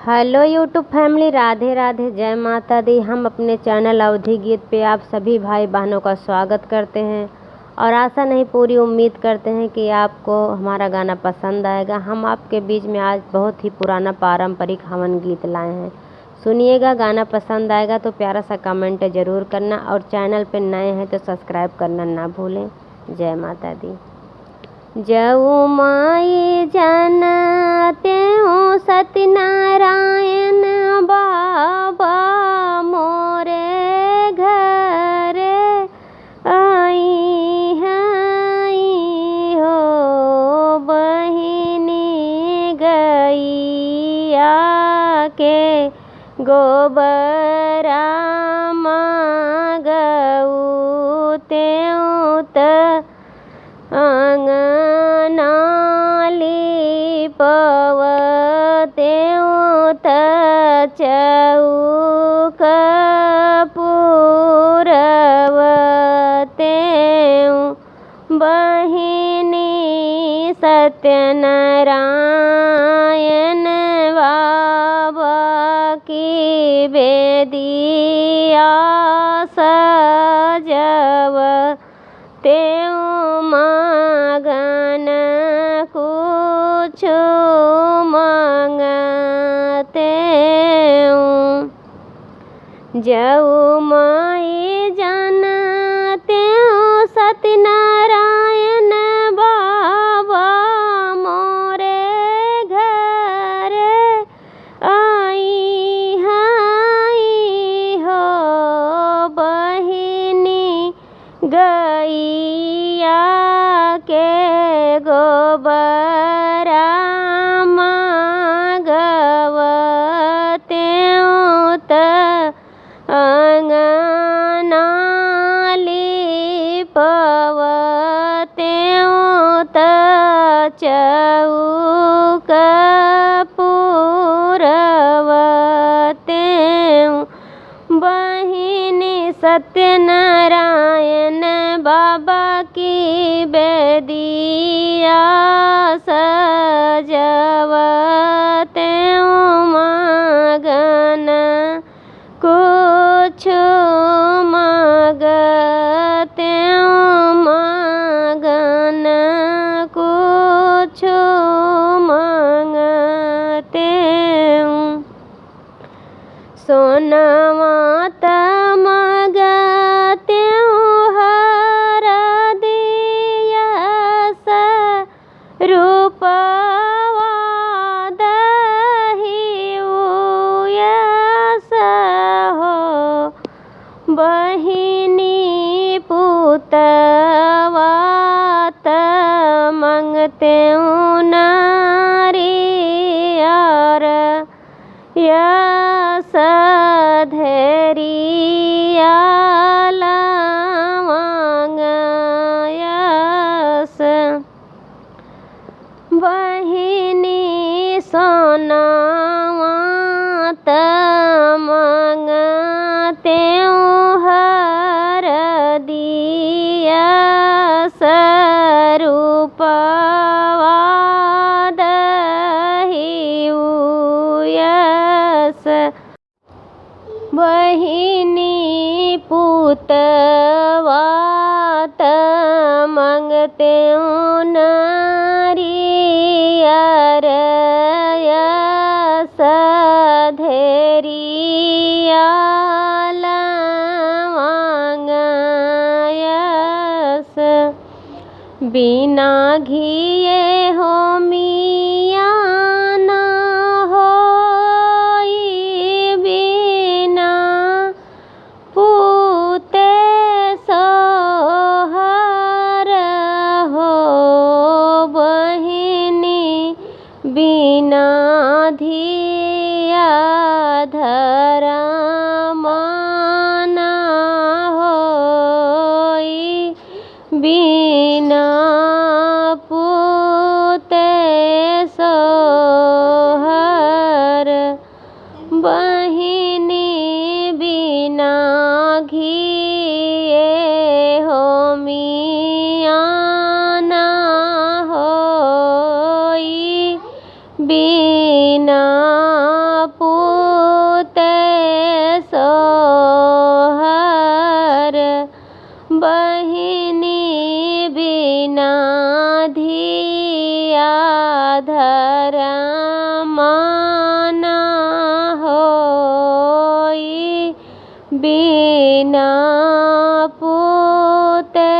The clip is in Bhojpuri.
Hello YouTube family, Radhe Radhe, जय माता दी। हम अपने चैनल अवधि गीत पे आप सभी भाई बहनों का स्वागत करते हैं और आशा नहीं पूरी उम्मीद करते हैं कि आपको हमारा गाना पसंद आएगा। हम आपके बीच में आज बहुत ही पुराना पारंपरिक हवन गीत लाए हैं, सुनिएगा। गाना पसंद आएगा तो प्यारा सा कमेंट ज़रूर करना और चैनल पे नए हैं तो सब्सक्राइब करना ना भूलें। जय माता दी। जऊ माई जनते हूँ सत्यनारायण बाबा मोरे घर आई हई हो बहिनी गैया के गोबरा मगऊ तेऊ त अंगना लिपवतेऊ त चौक पुरवतेऊ बहिनी सत्यनारायण बाबा की बेदिया सजव तेऊ मगन कुछ मांगतेऊ। जऊ माई जनतेऊ सत्यनारायण बाबा मोरे घर आई हई हो बहिनी गैया के गोबरा मगवतेऊ त अंगना लिपवतेऊ त चौक पुरवतेऊ बहिनी सत्यनारायण बाबा की बेदिया सजवतेऊ मगन कुछ मांगतेऊ मगन कुछ मांगतेऊ। सोनवा त मगतेऊ हरदिया रूपवा दहिऊ यस हो बहिनी पुतवा त मंगतेऊ नारियर यस धैर्या लवंग यस बहिनी सोनवा त मंगतेऊ हरदिया रूपवा दहिऊ यस बहिनी पुतवा त मंगतेऊ नारियर यस धैर्या लवंग यस बिना घिए हो मिया ना होई बिना पूते सोहर हो बहिनी बिना धिया धर्म ना होई बिना पूते सोहर बहिनी बिना घिए हो मिया ना होई बिना पूते सोहर, बहिनी बिना धिया धर्माना होई, बिना पूते